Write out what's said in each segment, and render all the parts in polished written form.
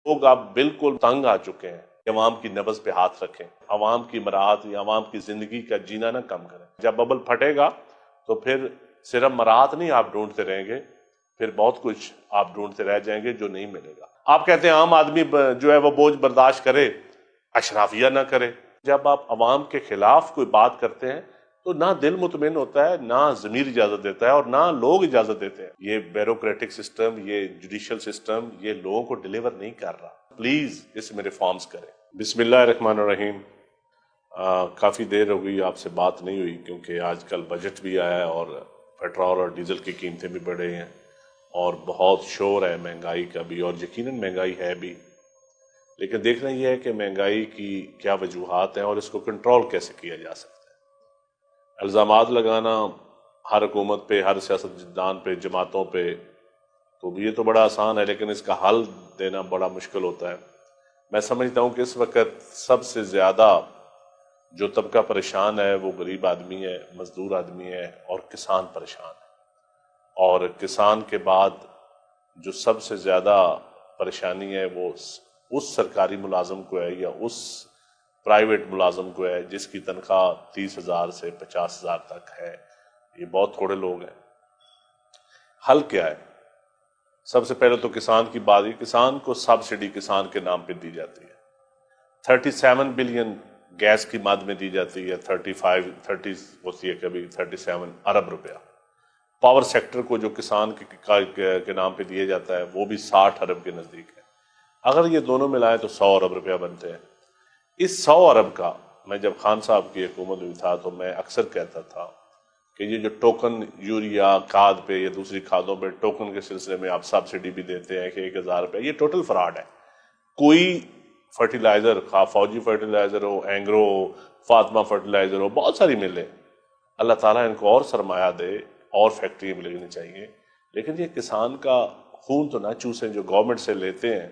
لوگ اب بالکل تنگ آ چکے ہیں کہ عوام کی نبض پہ ہاتھ رکھیں، عوام کی مراحت یا عوام کی زندگی کا جینا نہ کم کریں۔ جب ببل پھٹے گا تو پھر صرف مراحت نہیں آپ ڈھونڈتے رہیں گے، پھر بہت کچھ آپ ڈھونڈتے رہ جائیں گے جو نہیں ملے گا۔ آپ کہتے ہیں عام آدمی جو ہے وہ بوجھ برداشت کرے، اشرافیہ نہ کرے۔ جب آپ عوام کے خلاف کوئی بات کرتے ہیں تو نہ دل مطمئن ہوتا ہے، نہ ضمیر اجازت دیتا ہے، اور نہ لوگ اجازت دیتے ہیں۔ یہ بیوروکریٹک سسٹم، یہ جوڈیشل سسٹم، یہ لوگوں کو ڈیلیور نہیں کر رہا۔ پلیز اس میں ریفارمز کریں۔ بسم اللہ الرحمن الرحیم۔ کافی دیر ہو گئی آپ سے بات نہیں ہوئی، کیونکہ آج کل بجٹ بھی آیا ہے اور پیٹرول اور ڈیزل کی قیمتیں بھی بڑھے ہیں اور بہت شور ہے مہنگائی کا بھی، اور یقیناً مہنگائی ہے بھی، لیکن دیکھنا یہ ہے کہ مہنگائی کی کیا وجوہات ہیں اور اس کو کنٹرول کیسے کیا جا سکتا ہے۔ الزامات لگانا ہر حکومت پہ، ہر سیاستدان پہ، جماعتوں پہ، تو یہ تو بڑا آسان ہے، لیکن اس کا حل دینا بڑا مشکل ہوتا ہے۔ میں سمجھتا ہوں کہ اس وقت سب سے زیادہ جو طبقہ پریشان ہے وہ غریب آدمی ہے، مزدور آدمی ہے، اور کسان پریشان ہے۔ اور کسان کے بعد جو سب سے زیادہ پریشانی ہے وہ اس سرکاری ملازم کو ہے یا اس پرائیویٹ ملازم کو ہے جس کی تنخواہ 30,000 سے 50,000 تک ہے۔ یہ بہت تھوڑے لوگ ہیں۔ حل کیا ہے؟ سب سے پہلے تو کسان کی بات ہے۔ کسان کو سبسڈی کسان کے نام پہ دی جاتی ہے۔ 37 بلین گیس کی مد میں دی جاتی ہے، 30 ہوتی ہے کبھی، 37 ارب روپیہ۔ پاور سیکٹر کو جو کسان کے نام پہ دیا جاتا ہے وہ بھی 60 ارب کے نزدیک ہے۔ اگر یہ دونوں ملائیں تو 100 ارب روپیہ بنتے ہیں۔ اس 100 ارب کا، میں جب خان صاحب کی حکومت میں تھا تو میں اکثر کہتا تھا کہ یہ جو ٹوکن یوریا کھاد پہ یا دوسری کھادوں پہ ٹوکن کے سلسلے میں آپ سبسڈی بھی دیتے ہیں کہ 1,000 روپیہ، یہ ٹوٹل فراڈ ہے۔ کوئی فرٹیلائزر، خواہ فوجی فرٹیلائزر ہو، اینگرو ہو، فاطمہ فرٹیلائزر ہو، بہت ساری ملیں، اللہ تعالیٰ ان کو اور سرمایہ دے اور فیکٹری میں لگنی چاہیے، لیکن یہ کسان کا خون تو نہ چوسیں جو گورنمنٹ سے لیتے ہیں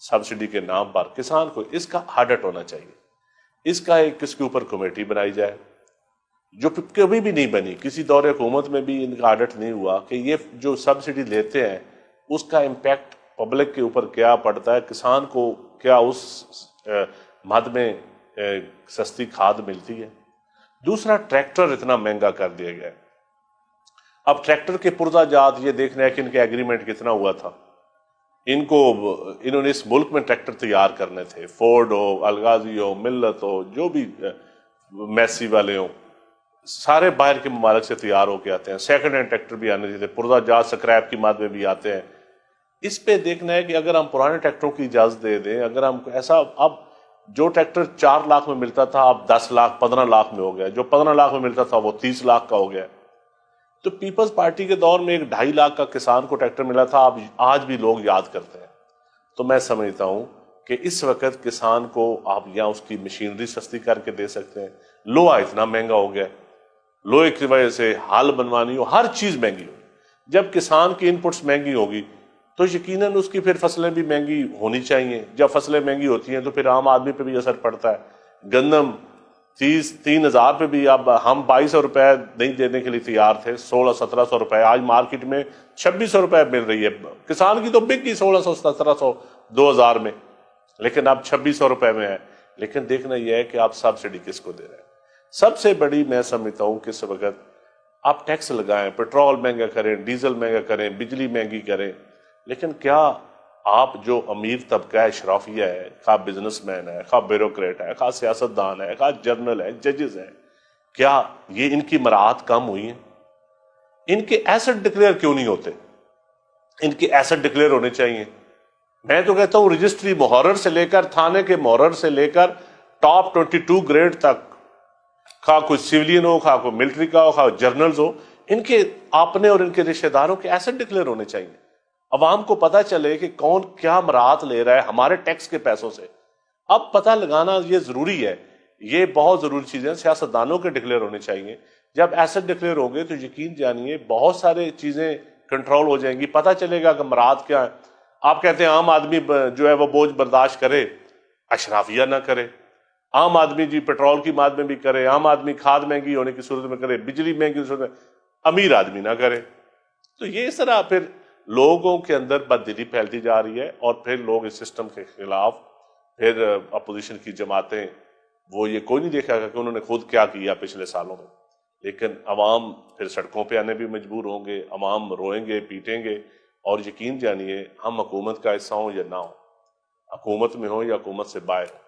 سبسڈی کے نام پر۔ کسان کو اس کا آڈٹ ہونا چاہیے۔ اس کا کس کے اوپر کمیٹی بنائی جائے، جو کبھی بھی نہیں بنی، کسی دور حکومت میں بھی ان کا آڈٹ نہیں ہوا کہ یہ جو سبسڈی لیتے ہیں اس کا امپیکٹ پبلک کے اوپر کیا پڑتا ہے، کسان کو کیا اس مد میں سستی کھاد ملتی ہے۔ دوسرا، ٹریکٹر اتنا مہنگا کر دیا گیا ہے۔ اب ٹریکٹر کے پرزہ جات یہ دیکھنا ہے کہ ان کے ایگریمنٹ کتنا ہوا تھا۔ انہوں نے اس ملک میں ٹریکٹر تیار کرنے تھے، فورڈ ہو، الغازی ہو، ملت ہو، جو بھی میسی والے ہوں، سارے باہر کے ممالک سے تیار ہو کے آتے ہیں۔ سیکنڈ ہینڈ ٹریکٹر بھی آنے دیتے، پرزہ جات سکریپ کی مد میں بھی آتے ہیں۔ اس پہ دیکھنا ہے کہ اگر ہم پرانے ٹریکٹروں کی اجازت دے دیں، اگر ہم ایسا، اب جو ٹریکٹر 4 لاکھ میں ملتا تھا اب 10 لاکھ 15 لاکھ میں ہو گیا، جو 15 لاکھ میں ملتا تھا وہ 30 لاکھ کا ہو گیا۔ تو پیپلز پارٹی کے دور میں 2.5 لاکھ کا کسان کو ٹریکٹر ملا تھا، اب آج بھی لوگ یاد کرتے ہیں۔ تو میں سمجھتا ہوں کہ اس وقت کسان کو آپ یا اس کی مشینری سستی کر کے دے سکتے ہیں۔ لوہا اتنا مہنگا ہو گیا، لوہے کی وجہ سے ہل بنوانی ہو، ہر چیز مہنگی ہو۔ جب کسان کی انپٹس مہنگی ہوگی تو یقیناً اس کی پھر فصلیں بھی مہنگی ہونی چاہیے۔ جب فصلیں مہنگی ہوتی ہیں تو پھر عام آدمی پہ بھی اثر پڑتا ہے۔ گندم 3,000 پہ بھی، اب ہم 2,200 روپے نہیں دینے کے لیے تیار تھے، 1,600-1,700 روپے، آج مارکیٹ میں 2,600 روپے مل رہی ہے۔ کسان کی تو بک گئی 1,600-1,700 2,000 میں، لیکن اب 2,600 روپے میں ہے۔ لیکن دیکھنا یہ ہے کہ آپ سبسڈی کس کو دے رہے ہیں۔ سب سے بڑی میں سمجھتا ہوں کہ اس وقت آپ ٹیکس لگائیں، پیٹرول مہنگا کریں، ڈیزل مہنگا کریں، بجلی مہنگی کریں، لیکن کیا آپ جو امیر طبقہ ہے، اشرافیہ ہے، خواہ بزنس مین ہے، خواہ بیوروکریٹ ہے، خواہ سیاستدان ہے، خواہ جرنل ہے، ججز ہیں، کیا یہ ان کی مراعات کم ہوئی ہیں؟ ان کے ایسٹ ڈکلیئر کیوں نہیں ہوتے؟ ان کے ایسٹ ڈکلیئر ہونے چاہیے۔ میں تو کہتا ہوں رجسٹری محرر سے لے کر، تھانے کے محرر سے لے کر ٹاپ 22 گریڈ تک، خواہ کوئی سیولین ہو، خواہ کوئی ملٹری کا ہو، خواہ جرنلز ہو، ان کے اپنے اور ان کے رشتہ داروں کے ایسٹ ڈکلیئر ہونے چاہیے۔ عوام کو پتہ چلے کہ کون کیا مراعات لے رہا ہے ہمارے ٹیکس کے پیسوں سے۔ اب پتہ لگانا یہ ضروری ہے، یہ بہت ضروری چیزیں سیاستدانوں کے ڈکلیئر ہونے چاہیے۔ جب ایسٹ ڈکلیئر ہو گئے تو یقین جانیے بہت سارے چیزیں کنٹرول ہو جائیں گی، پتہ چلے گا کہ مراعات کیا ہیں۔ آپ کہتے ہیں عام آدمی جو ہے وہ بوجھ برداشت کرے، اشرافیہ نہ کرے۔ عام آدمی جی پیٹرول کی مد میں بھی کرے، عام آدمی کھاد مہنگی ہونے کی صورت میں کرے، بجلی مہنگی صورت میں، امیر آدمی نہ کرے۔ تو یہ اس طرح پھر لوگوں کے اندر بددلی پھیلتی جا رہی ہے، اور پھر لوگ اس سسٹم کے خلاف، پھر اپوزیشن کی جماعتیں، وہ یہ کوئی نہیں دیکھا کہ انہوں نے خود کیا کیا پچھلے سالوں میں، لیکن عوام پھر سڑکوں پہ آنے بھی مجبور ہوں گے، عوام روئیں گے، پیٹیں گے، اور یقین جانیے ہم حکومت کا حصہ ہوں یا نہ ہوں، حکومت میں ہوں یا حکومت سے باہر ہوں،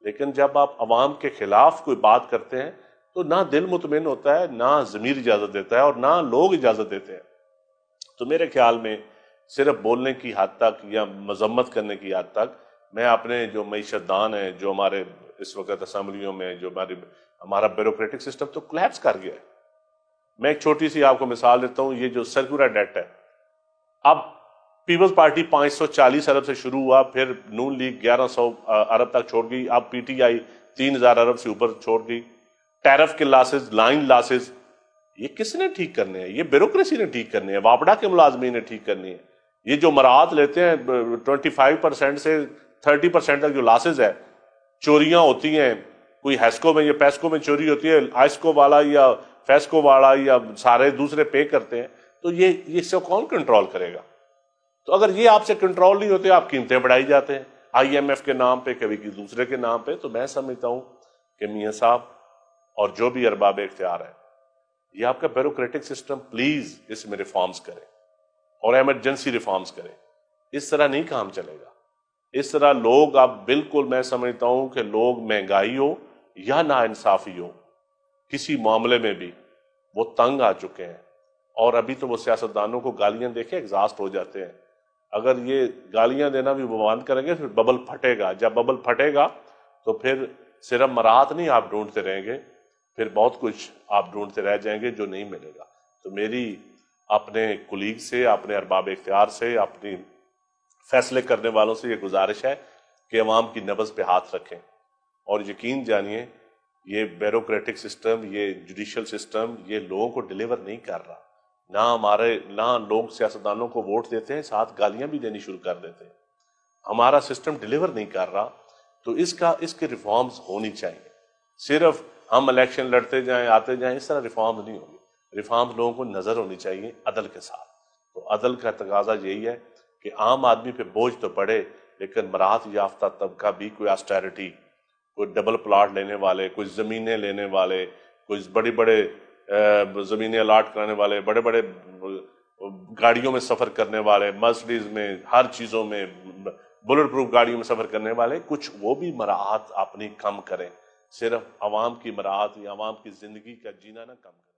لیکن جب آپ عوام کے خلاف کوئی بات کرتے ہیں تو نہ دل مطمئن ہوتا ہے، نہ ضمیر اجازت دیتا ہے، اور نہ لوگ اجازت دیتے ہیں۔ تو میرے خیال میں صرف بولنے کی حد تک یا مذمت کرنے کی حد تک، میں اپنے جو معیشت دان ہیں، جو ہمارے اس وقت اسمبلیوں میں جو ہمارا بیوروکریٹک سسٹم تو کلیپس کر گیا ہے۔ میں ایک چھوٹی سی آپ کو مثال دیتا ہوں، یہ جو سرکولر ڈیٹ ہے، اب پیپلز پارٹی 540 ارب سے شروع ہوا، پھر نون لیگ 1100 ارب تک چھوڑ گئی، اب پی ٹی آئی 3000 ارب سے اوپر چھوڑ گئی۔ ٹیرف کے لاسز، لائن لاسز، یہ کس نے ٹھیک کرنے ہیں؟ یہ بیوروکریسی نے ٹھیک کرنے ہیں، واپڈا کے ملازمین نے ٹھیک کرنی ہے۔ یہ جو مراعات لیتے ہیں 25% سے 30% تک جو لاسز ہے، چوریاں ہوتی ہیں، کوئی ہیسکو میں یا پیسکو میں چوری ہوتی ہے، آئسکو والا یا فیسکو والا یا سارے دوسرے پے کرتے ہیں، تو یہ اس سے کون کنٹرول کرے گا؟ تو اگر یہ آپ سے کنٹرول نہیں ہوتے، آپ قیمتیں بڑھائی جاتے ہیں آئی ایم ایف کے نام پہ، کبھی دوسرے کے نام پہ، تو میں سمجھتا ہوں کہ میاں صاحب اور جو بھی ارباب اختیار ہے، یہ آپ کا بیوروکریٹک سسٹم پلیز اس میں ریفارمز کرے، اور ایمرجنسی ریفارمز کرے۔ اس طرح نہیں کام چلے گا، اس طرح لوگ، اب بالکل میں سمجھتا ہوں کہ لوگ مہنگائی ہو یا ناانصافی ہو، کسی معاملے میں بھی وہ تنگ آ چکے ہیں، اور ابھی تو وہ سیاستدانوں کو گالیاں دیکھے ایگزاسٹ ہو جاتے ہیں۔ اگر یہ گالیاں دینا بھی وہ بند کریں گے، پھر ببل پھٹے گا، جب ببل پھٹے گا تو پھر صرف مراحت نہیں آپ ڈھونڈتے رہیں گے، پھر بہت کچھ آپ ڈھونڈتے رہ جائیں گے جو نہیں ملے گا۔ تو میری اپنے کولیگ سے، اپنے ارباب اختیار سے، اپنی فیصلے کرنے والوں سے یہ گزارش ہے کہ عوام کی نبض پہ ہاتھ رکھیں، اور یقین جانیے یہ بیوروکریٹک سسٹم، یہ جوڈیشل سسٹم، یہ لوگوں کو ڈیلیور نہیں کر رہا۔ نہ لوگ سیاستدانوں کو ووٹ دیتے ہیں، ساتھ گالیاں بھی دینی شروع کر دیتے ہیں۔ ہمارا سسٹم ڈیلیور نہیں کر رہا، تو اس کے ریفارمز ہونی چاہیے۔ صرف ہم الیکشن لڑتے جائیں، آتے جائیں، اس طرح ریفارمز نہیں ہوں گے۔ ریفارمز لوگوں کو نظر ہونی چاہیے عدل کے ساتھ۔ تو عدل کا تقاضا یہی ہے کہ عام آدمی پہ بوجھ تو پڑے، لیکن مراحت یافتہ طبقہ بھی، کوئی آسٹیرٹی، کوئی ڈبل پلاٹ لینے والے، کوئی زمینیں لینے والے، کوئی بڑی بڑے زمینیں الاٹ کرانے والے، بڑے بڑے گاڑیوں میں سفر کرنے والے، مرسڈیز میں، ہر چیزوں میں، بلٹ پروف گاڑیوں میں سفر کرنے والے، کچھ وہ بھی مراحت اپنی کم کریں۔ صرف عوام کی مراحت یا عوام کی زندگی کا جینا نہ کم کریں۔